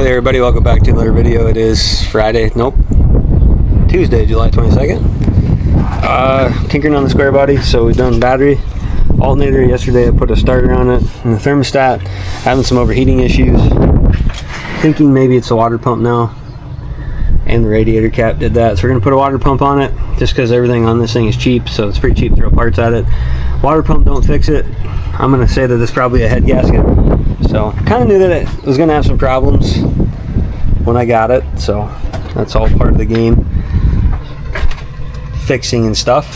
Hi there everybody, welcome back to another video. It is Friday, Tuesday, July 22nd. Tinkering on the square body, so we've done battery, alternator. Yesterday I put a starter on it and the thermostat, having some overheating issues. Thinking maybe it's a water pump now, and the radiator cap did that. So we're going to put a water pump on it, just because everything on this thing is cheap, so it's pretty cheap to throw parts at it. Water pump don't fix it. I'm going to say that it's probably a head gasket. So kind of knew that it was going to have some problems when I got it, so that's all part of the game, fixing and stuff.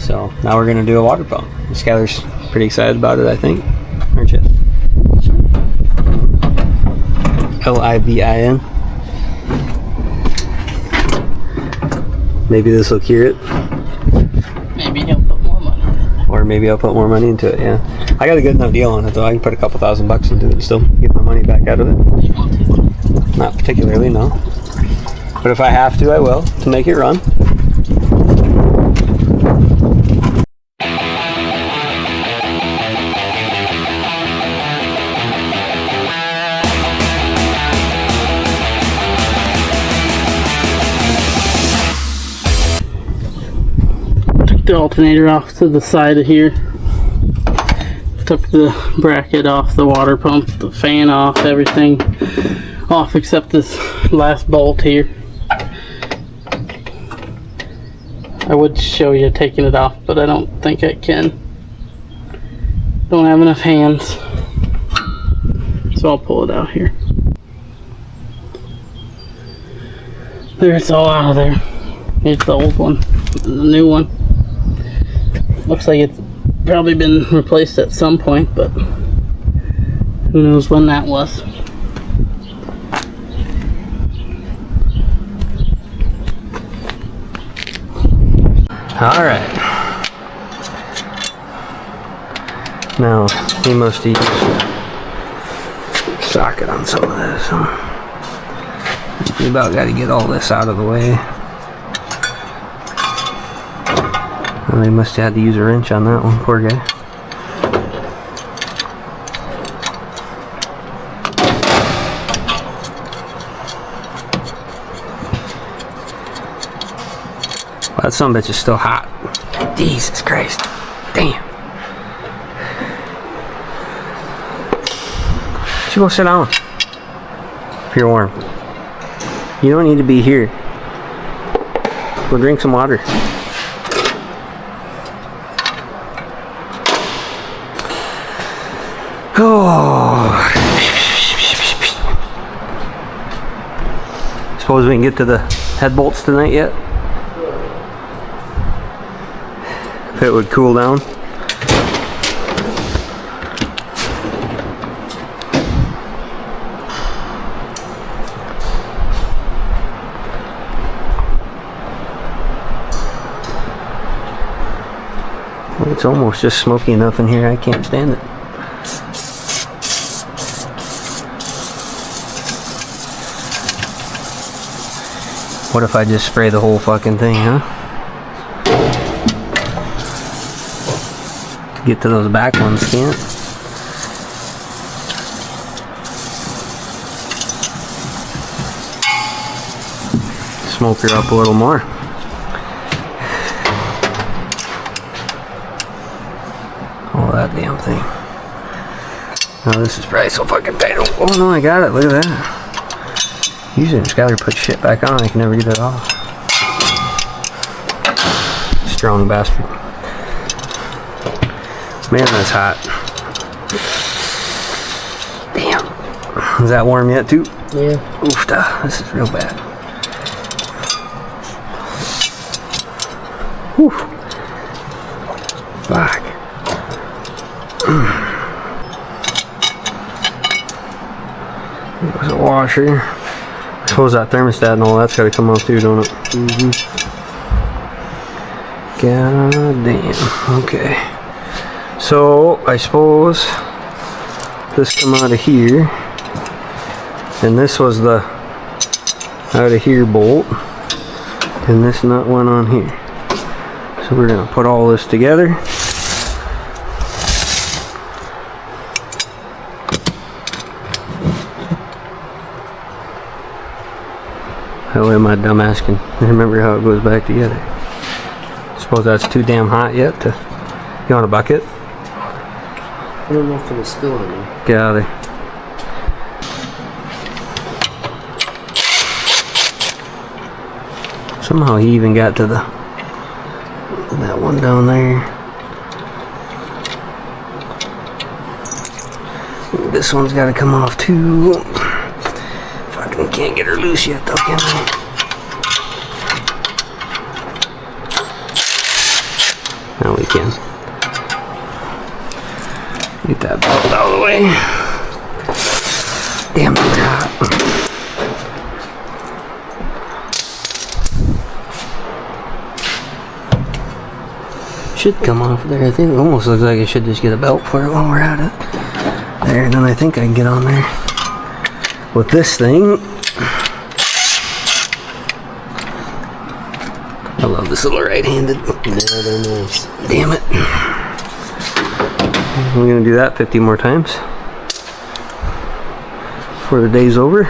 So now we're going to do a water pump. Skylar's pretty excited about it, I think, aren't you? L-I-V-I-N. Maybe this will cure it. Maybe he'll put more money in it. Or maybe I'll put more money into it, yeah. I got a good enough deal on it though. I can put a couple $1,000 into it and still get my money back out of it. You want to? Not particularly, no. But if I have to, I will, to make it run. The alternator off to the side of here, took the bracket off, the water pump, the fan off, everything off except this last bolt here. I would show you taking it off, but I don't think I can. Don't have enough hands, so I'll pull it out here. There, it's all out of there. Here's the old one, the new one. Looks like it's probably been replaced at some point, but who knows when that was. Alright. Now, we must use socket on some of this. Huh? We about got to get all this out of the way. Well, they must have had to use a wrench on that one, poor guy. Well, that son of a bitch is still hot. Jesus Christ. Damn. You go sit down. If you're warm. You don't need to be here. Go drink some water. Oh. Suppose we can get to the head bolts tonight yet? If it would cool down. It's almost just smoky enough in here, I can't stand it. What if I just spray the whole fucking thing, huh? To get to those back ones, can't? Smoke her up a little more. Oh, that damn thing. Oh, this is probably so fucking tight. Oh no, I got it. Look at that. Usually Skylar puts shit back on, I can never get it off. Strong bastard. Man, that's hot. Damn. Is that warm yet too? Yeah. Oofta, this is real bad. Whew. Fuck. There's a washer. I suppose that thermostat and all that's got to come off too, don't it? Mm-hmm. God damn. Okay. So I suppose this come out of here, and this was the out of here bolt, and this nut went on here. So we're gonna put all this together. How am I dumbass can remember how it goes back together? Suppose that's too damn hot yet to... You want a bucket? I don't know if it'll spill on me. Get out of there. Somehow he even got to that one down there. This one's got to come off too. Fucking can't get her loose yet though, can I? Now we can. Get that belt out of the way. Damn it, hot. Should come off there. I think it almost looks like I should just get a belt for it while we're at it. There, and then I think I can get on there with this thing. I love this little right-handed. Yeah, they're nice. Damn it. We're gonna do that 50 more times before the day's over.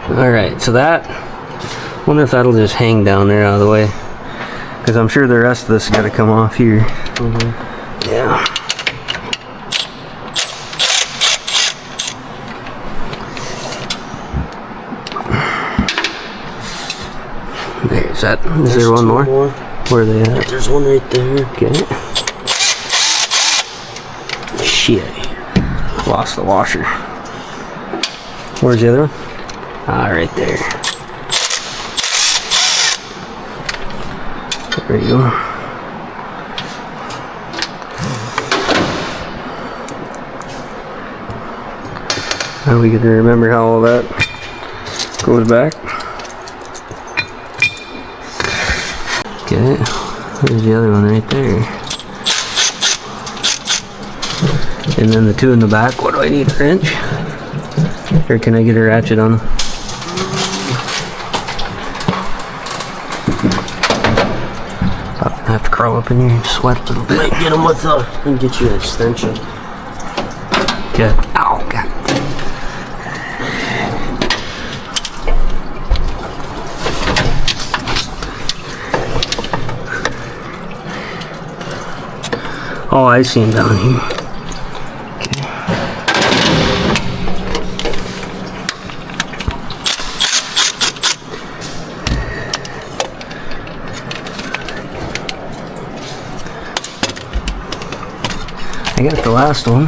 Alright, so that, wonder if that'll just hang down there out of the way. Because I'm sure the rest of this has got to come off here. Yeah. There's that. Is there one more? Where are they at? There's one right there. Okay. Shit. Lost the washer. Where's the other one? Ah, right there. There you go. Now we get to remember how all that goes back. Okay, there's the other one right there. And then the two in the back, what do I need, a wrench? Or can I get a ratchet on them? I'm gonna have to crawl up in here and sweat a little bit. Might get them with and get you an extension. Okay. Ow, God. Oh, I see him down here. Okay. I got the last one.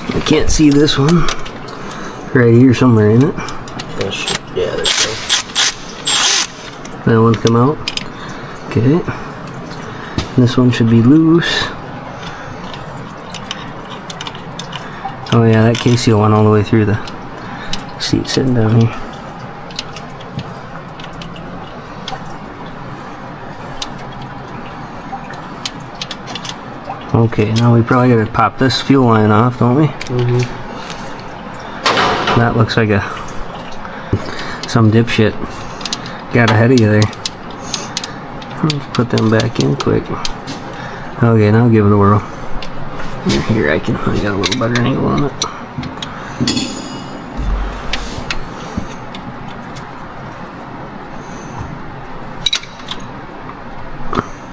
I can't see this one. Right here somewhere in it. Yeah, there's no. That one's come out. Okay. This one should be loose. Oh yeah, that case seal went all the way through the seat sitting down here. Okay, now we probably gotta pop this fuel line off, don't we? That looks like some dipshit got ahead of you there. Let's put them back in quick. Okay, now give it a whirl. Here, I got a little better angle on it.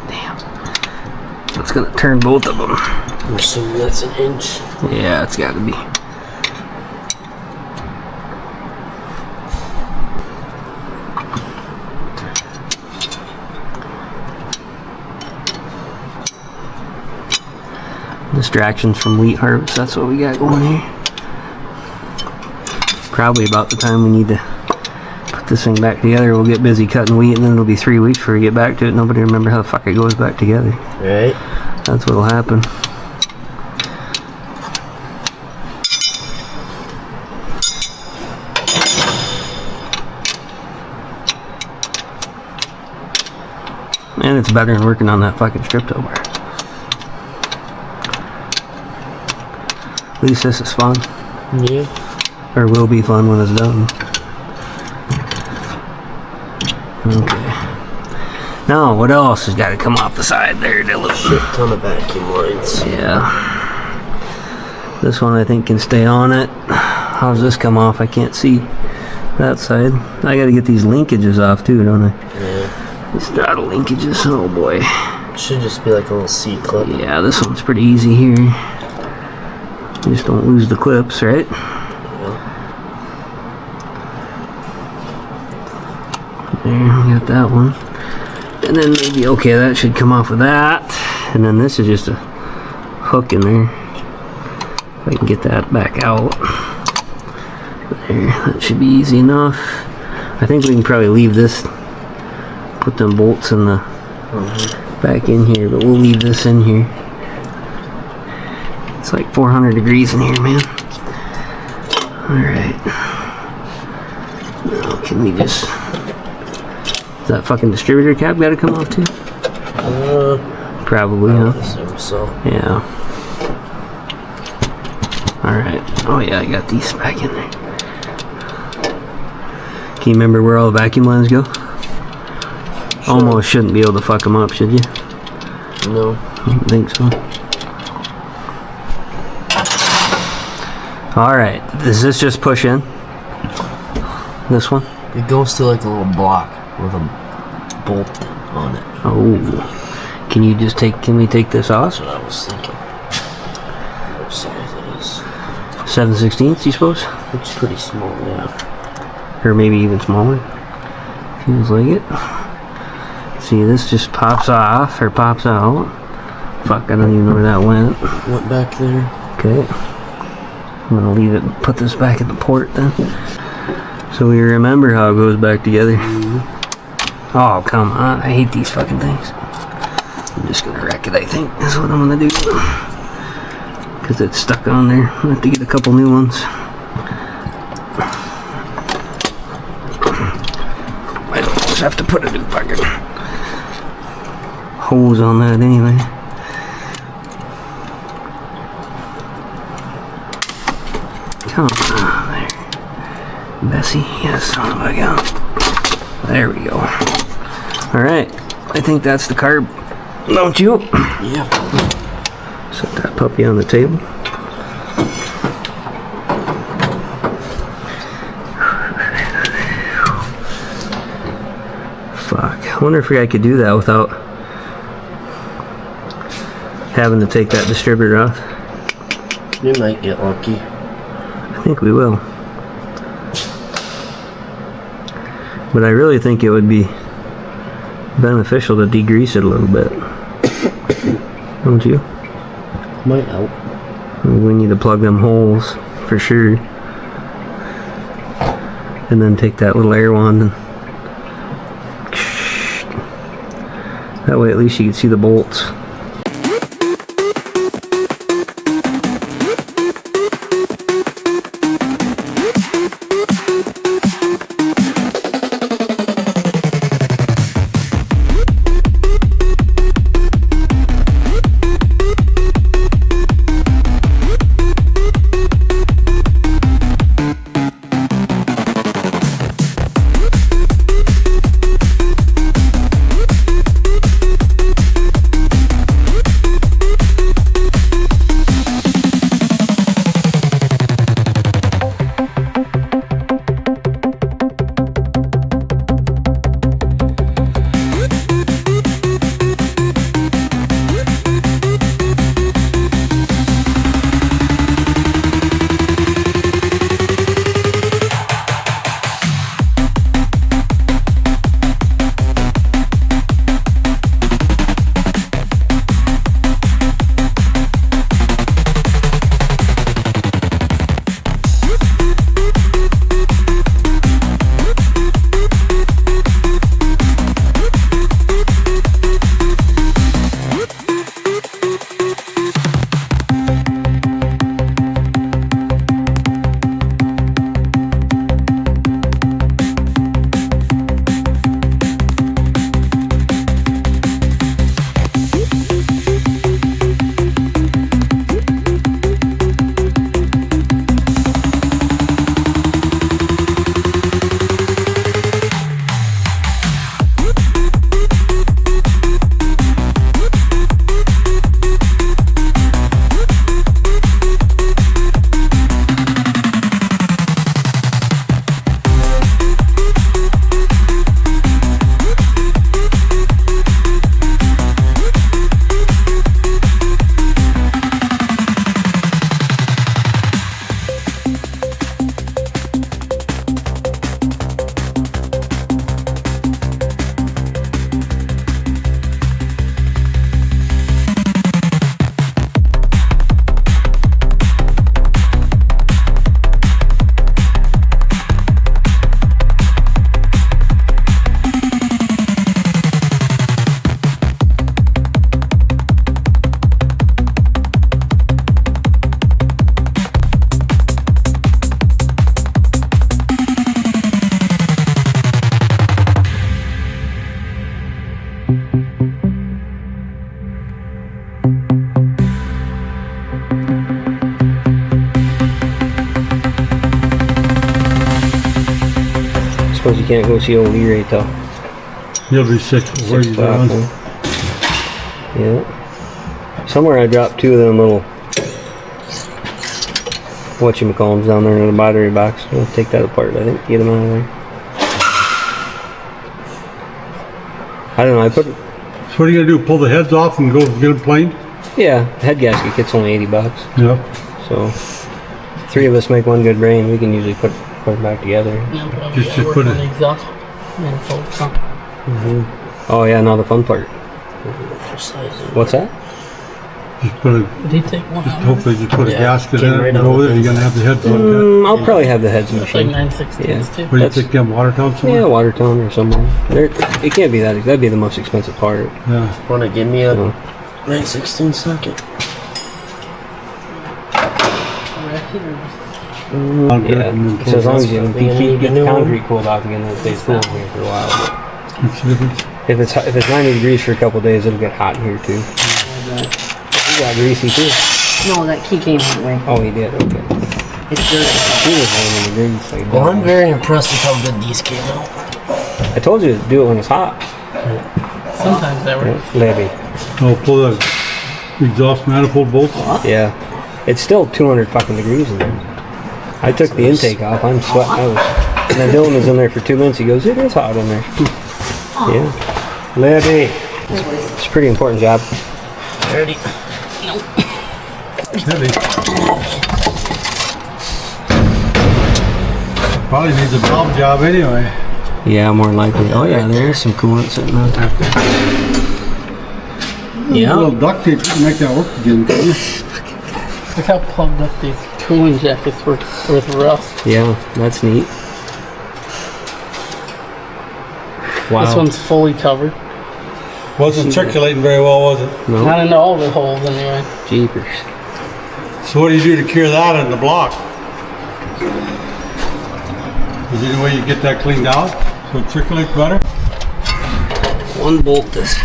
Damn. It's gonna turn both of them. I'm assuming that's an inch. Yeah, it's gotta be. Distractions from wheat harvest, that's what we got going here. Probably about the time we need to put this thing back together, we'll get busy cutting wheat and then it'll be 3 weeks before we get back to it. Nobody remember how the fuck it goes back together. Right. That's what'll happen. And it's better than working on that fucking strip toe bar. At least this is fun. Yeah. Or will be fun when it's done. Okay. Now, what else has got to come off the side there, Dylan? Shit ton of vacuum lines. Yeah. This one I think can stay on it. How does this come off? I can't see that side. I gotta get these linkages off too, don't I? Yeah. These throttle linkages, oh boy. Should just be like a little C-clip. Yeah, this one's pretty easy here. You just don't lose the clips, right? There, we got that one. And then maybe, okay, that should come off with that. And then this is just a hook in there. If I can get that back out. There, that should be easy enough. I think we can probably leave this, put them bolts in the back in here, but we'll leave this in here. It's like 400 degrees in here, man. Alright. Now, can we just... Is that fucking distributor cap gotta come off too? Probably, huh? I assume so. Yeah. Alright. Oh yeah, I got these back in there. Can you remember where all the vacuum lines go? Sure. Almost shouldn't be able to fuck them up, should you? No. I don't think so. Alright. Does this just push in? This one? It goes to like a little block with a bolt on it. Oh. Can you just take, can we take this off? That's what I was thinking. What size it is? 7/16, you suppose? It's pretty small, yeah. Or maybe even smaller. Feels like it. See, this just pops off, or pops out. Fuck, I don't even know where that went. Went back there. Okay. I'm gonna leave it, put this back in the port then. So we remember how it goes back together. Oh, come on. I hate these fucking things. I'm just gonna wreck it, I think. That's what I'm gonna do. Because it's stuck on there. I have to get a couple new ones. I almost have to put a new fucking hose on that anyway. Come on, there. Bessie, yes, son of a gun. There we go. Alright, I think that's the carb. Don't you? Yeah. Set that puppy on the table. Fuck. I wonder if I could do that without having to take that distributor off. You might get lucky. I think we will. But I really think it would be beneficial to degrease it a little bit. Don't you? Might help. We need to plug them holes for sure. And then take that little air wand and that way at least you can see the bolts. can't go see old E-Ray till He'll be 6 before 6 you o'clock. down. Yeah. Somewhere I dropped 2 of them little whatchamacallums down there in the battery box. I'll take that apart, I think, get them out of there. I don't know, I put... So what are you gonna do? Pull the heads off and go get them planed? Yeah, the head gasket kit's only $80. Yeah. So, 3 of us make one good brain. We can usually put them back together. Just put it- The exhaust manifold, Oh yeah, now the fun part. What's that? Just put a, Did he take one out? hopefully just put a Yeah, gasket came in it right and out go of with it. the You're gonna have the heads looked at. I'll probably have the heads It's like machined. 9/16 Yeah. too. What do you That's- take them, Watertown somewhere? Yeah, Watertown or somewhere. It can't be that. That'd be the most expensive part. Yeah. Wanna give me a So, 9/16 socket? yeah. So as long as you Being keep a get new the one. concrete cooled off again, it'll stay cool in here for a while. What's the difference? But if it's 90 degrees for a couple of days, it'll get hot in here too. You got greasy too. No, that key came that way. Oh, he did. Okay. It's dirty. He was laying in the grease. Like Well, I'm that. very impressed with how good these came out. I told you to do it when it's hot. Sometimes that works. Levy. Oh, pull the exhaust manifold bolts. Yeah. It's still 200 fucking degrees in there. I took the intake off. I'm sweating. And then Dylan was in there for 2 minutes. He goes, "It is hot in there." Yeah. Levy. It's a pretty important job. Dirty. Heavy. Probably needs a valve job anyway. Yeah, more likely. Oh yeah, there's some coolant sitting on top there. A little duct tape to make that work again, can you? Look how plugged up these cooling jackets were with rust. Yeah, that's neat. Wow. This one's fully covered. Wasn't circulating very well, was it? No. Not in all the holes anyway. Jeepers. So what do you do to cure that in the block? Is there any way you get that cleaned out so it circulates better? One bolt is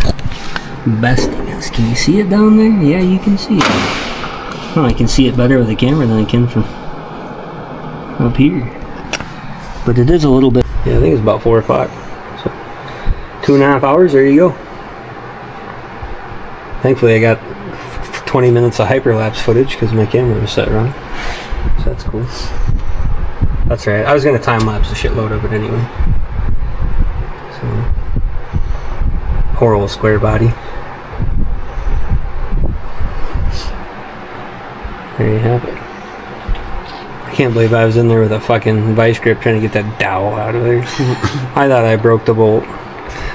besting us. Can you see it down there? Yeah, you can see it. Oh, I can see it better with the camera than I can from up here. But it is a little bit. Yeah, I think it's about 4 o'clock. So 2.5 hours. There you go. Thankfully, I got 20 minutes of hyperlapse footage because my camera was set wrong. So that's cool. That's right. I was going to time lapse a shitload of it anyway. So, poor old square body. There you have it. I can't believe I was in there with a fucking vice grip trying to get that dowel out of there. I thought I broke the bolt.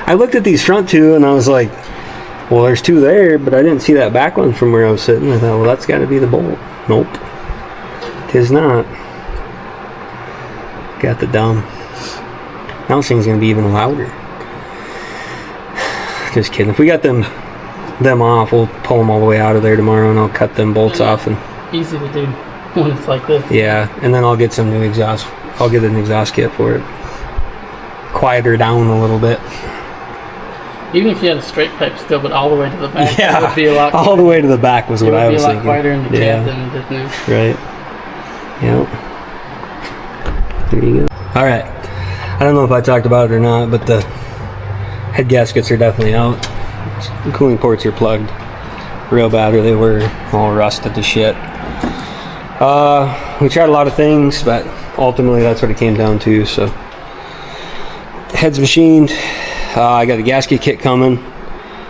I looked at these front two and I was like, well, there's 2 there, but I didn't see that back one from where I was sitting. I thought, well, that's got to be the bolt. Nope. Tis not. Got the dumb. Now this thing's gonna be even louder. Just kidding. If we got them off, we'll pull them all the way out of there tomorrow, and I'll cut them bolts off. And Easy to do when it's like this. yeah, and then I'll get some new exhaust. I'll get an exhaust kit for it. Quieter down a little bit. Even if you had a straight pipe still, but all the way to the back, Yeah, it would be a lot. all the way to the back was what I was It would be a lot thinking. quieter in the Yeah. cab than it is now. Right. Yep. There you go. All right. I don't know if I talked about it or not, but the head gaskets are definitely out. The cooling ports are plugged real bad, or they were all rusted to shit. We tried a lot of things, but ultimately that's what it came down to. So head's machined. I got a gasket kit coming,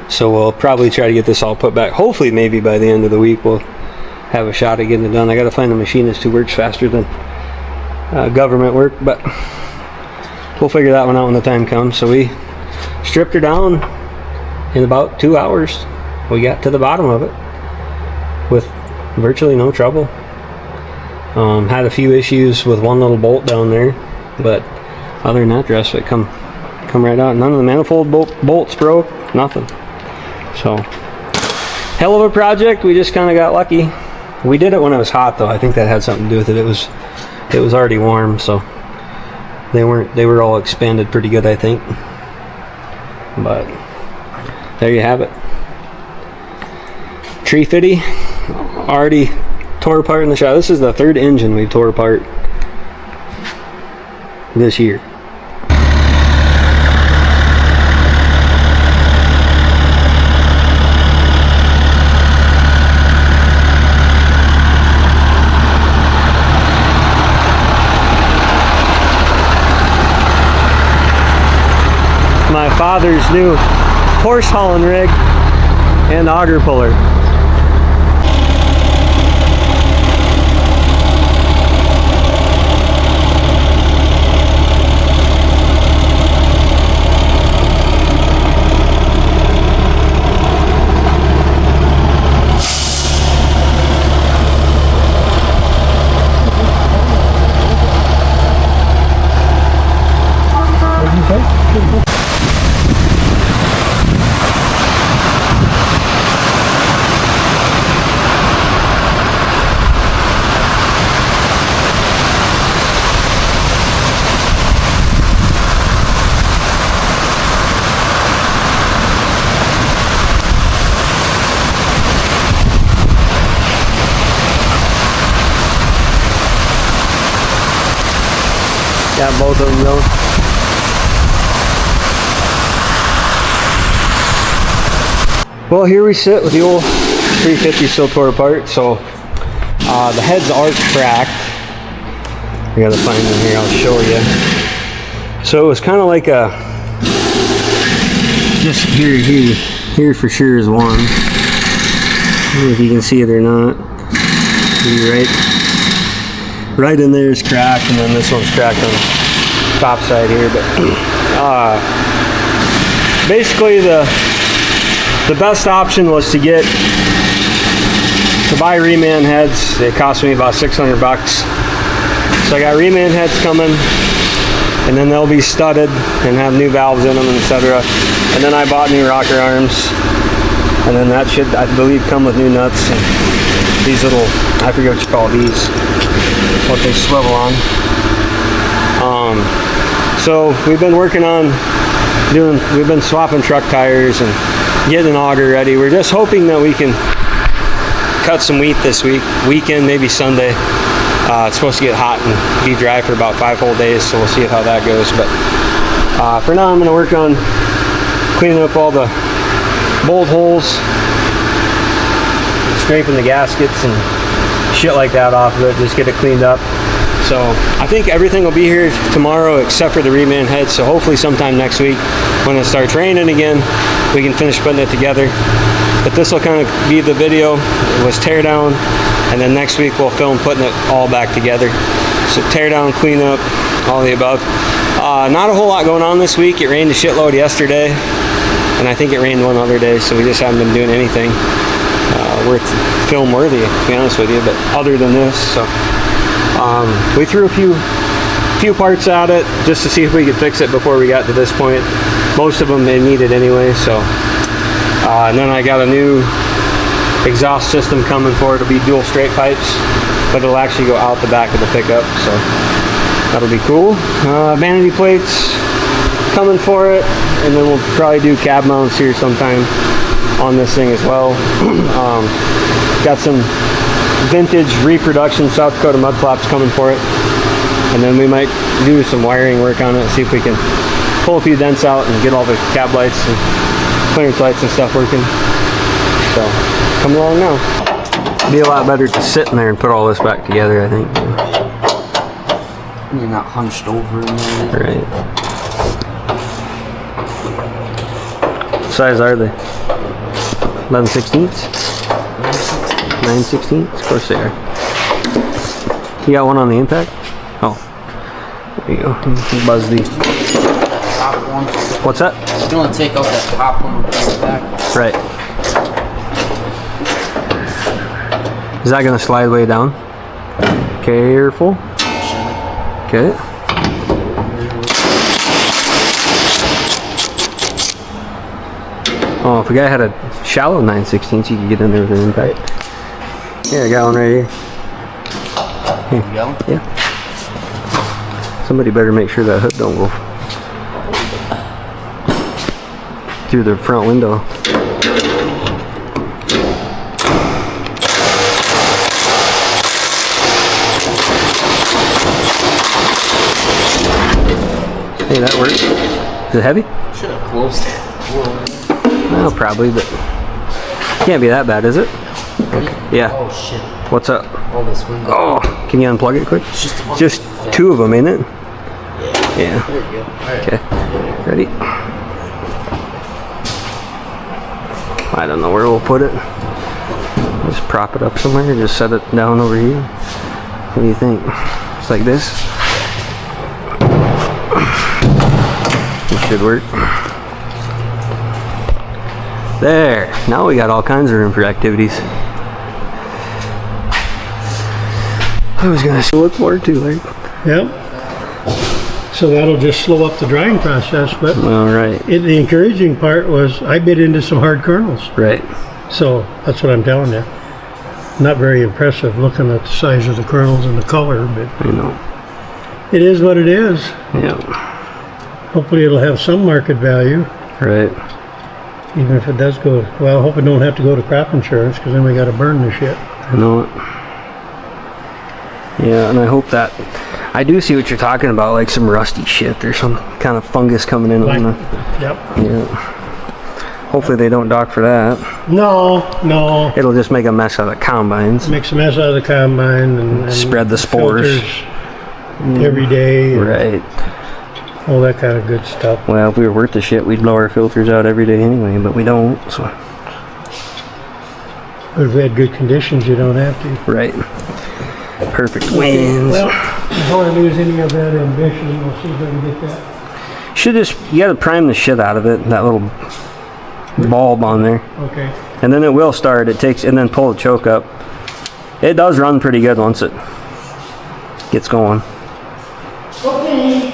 so we'll probably try to get this all put back. Hopefully, maybe by the end of the week, we'll have a shot at getting it done. I got to find a machinist who works faster than government work, but we'll figure that one out when the time comes. So we stripped her down in about 2 hours. We got to the bottom of it with virtually no trouble. Had a few issues with one little bolt down there, but other than that, the rest of it come right out. None of the manifold bolts broke, nothing. So hell of a project. We just kind of got lucky. We did it when it was hot, though. I think that had something to do with it. It was already warm, so they were all expanded pretty good, I think. But there you have it. Tree fitty already tore apart in the shop. This is the 3rd engine we tore apart this year. my father's new horse hauling rig and auger puller. Got both of them going. Well, here we sit with the old 350 still tore apart. So the heads are cracked. I gotta find them here, I'll show you. So it was kind of like a, just here for sure is one. I don't know if you can see it or not. Right in there is cracked, and then this one's cracked on the top side here. But basically the best option was to buy reman heads. They cost me about $600. So I got reman heads coming, and then they'll be studded and have new valves in them, etc. And then I bought new rocker arms, and then that should, I believe, come with new nuts and these little, I forget what you call these, what they swivel on. So we've been working on we've been swapping truck tires and getting an auger ready. We're just hoping that we can cut some wheat this weekend, maybe Sunday. It's supposed to get hot and be dry for about 5 whole days, so we'll see how that goes. But for now, I'm going to work on cleaning up all the bolt holes, scraping the gaskets and shit like that off of it, just get it cleaned up. So I think everything will be here tomorrow except for the reman head. So hopefully sometime next week when it starts raining again, we can finish putting it together. But this will kind of be the video. It was tear down, and then next week we'll film putting it all back together. So tear down, clean up, all the above. Not a whole lot going on this week. It rained a shitload yesterday, and I think it rained one other day, so we just haven't been doing anything worth film worthy, to be honest with you. But other than this, so we threw a few parts at it just to see if we could fix it before we got to this point. Most of them they needed anyway. So and then I got a new exhaust system coming for it. It'll be dual straight pipes, but it'll actually go out the back of the pickup, so that'll be cool. Vanity plates coming for it, and then we'll probably do cab mounts here sometime on this thing as well. Got some vintage reproduction South Dakota mud flaps coming for it, and then we might do some wiring work on it, see if we can pull a few dents out and get all the cab lights and clearance lights and stuff working. So come along now. It'd be a lot better to sit in there and put all this back together, I think. You're not hunched over in there. Right. What size are they? 11/16? 9/16? Of course they are. You got one on the impact? Oh. There you go. Buzz the Top one. What's that? You want to take out that top one and put it back. Right. Is that going to slide way down? Careful. Okay. Oh, if a guy had a shallow 9/16, you could get in there with an impact. Yeah, I got one right here. There you go. Yeah. Somebody better make sure that hood don't go through the front window. Hey, that worked. Is it heavy? Should have closed it. No, probably, but can't be that bad, is it? Okay. Yeah. Oh shit. What's up? All this window. Oh, can you unplug it quick? It's Just 2 of them, ain't it? Yeah. There you go. Alright. Okay. Ready? I don't know where we'll put it. Just prop it up somewhere, just set it down over here. What do you think? It's like this. It should work. There. Now we got all kinds of room for activities. I was gonna look forward to, like. Yep. So that'll just slow up the drying process, but All right. the encouraging part was I bit into some hard kernels. Right. So that's what I'm telling you. Not very impressive looking at the size of the kernels and the color, but I know. it is what it is. Yeah. Hopefully it'll have some market value, Right. even if it does go, well, I hope it don't have to go to crop insurance, because then we got to burn the shit. I know it. Yeah, and I hope that I do see what you're talking about, like some rusty shit. There's some kind of fungus coming in on the. Yep. Yeah. Hopefully they don't dock for that. No. It'll just make a mess out of the combines. Makes a mess out of the combine and Spread the spores. filters every day. And Right. all that kind of good stuff. Well, if we were worth the shit, we'd blow our filters out every day anyway, but we don't. So. But if we had good conditions, you don't have to. Right. Perfect winds. Well, before I lose any of that ambition, we'll see if I can get that. Should just, you gotta prime the shit out of it, that little bulb on there. Okay. And then it will start, and then pull the choke up. It does run pretty good once it gets going. Okay.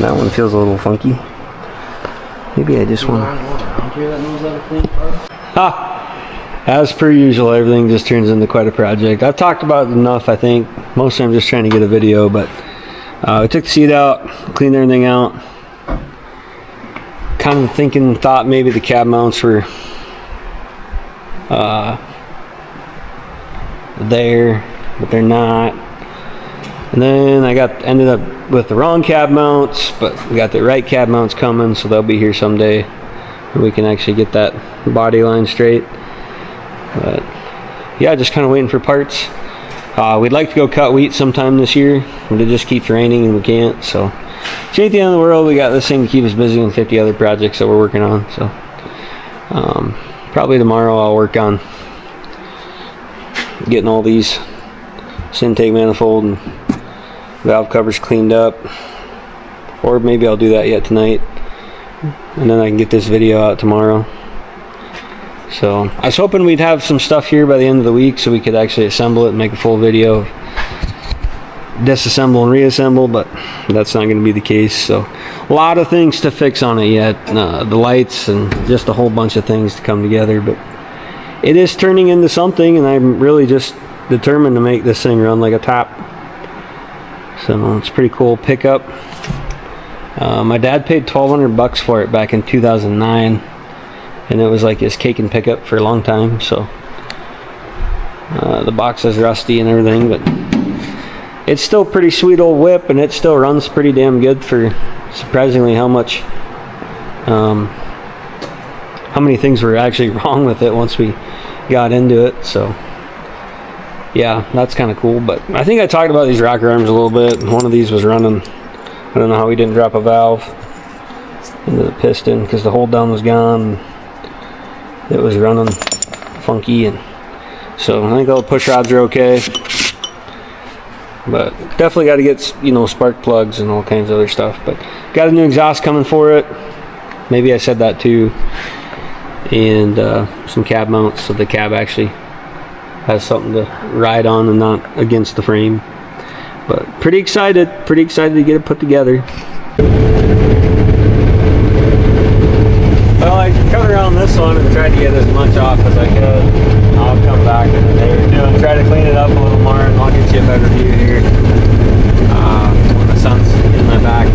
That one feels a little funky. Maybe I just want to... Ha! As per usual, everything just turns into quite a project. I've talked about it enough, I think. Mostly I'm just trying to get a video, but I took the seat out, cleaned everything out. Kind of thought maybe the cab mounts were there, but they're not. And then I ended up with the wrong cab mounts, but we got the right cab mounts coming, so they'll be here someday. And we can actually get that body line straight. But yeah, just kind of waiting for parts. We'd like to go cut wheat sometime this year, but it just keeps raining and we can't. So it ain't the end of the world. We got this thing to keep us busy and 50 other projects that we're working on. So probably tomorrow I'll work on getting all these intake manifold and valve covers cleaned up, or maybe I'll do that yet tonight, and then I can get this video out tomorrow. So I was hoping we'd have some stuff here by the end of the week so we could actually assemble it and make a full video, disassemble and reassemble, but that's not going to be the case. So a lot of things to fix on it yet, the lights and just a whole bunch of things to come together, but it is turning into something, and I'm really just determined to make this thing run like a top. So it's pretty cool pickup. My dad paid $1,200 for it back in 2009, and it was like his cake and pickup for a long time. So the box is rusty and everything, but it's still pretty sweet old whip, and it still runs pretty damn good for surprisingly how many things were actually wrong with it once we got into it. So yeah, that's kind of cool. But I think I talked about these rocker arms a little bit. One of these was running, I don't know how we didn't drop a valve into the piston because the hold down was gone. It was running funky, and so I think all the push rods are okay, but definitely got to get, spark plugs and all kinds of other stuff. But got a new exhaust coming for it, maybe I said that too, and some cab mounts so the cab actually has something to ride on and not against the frame. But pretty excited to get it put together. Well, I cut around this one and tried to get as much off as I could. I'll come back in a day or two and try to clean it up a little more, and I'll get you a better view here when the sun's in my back.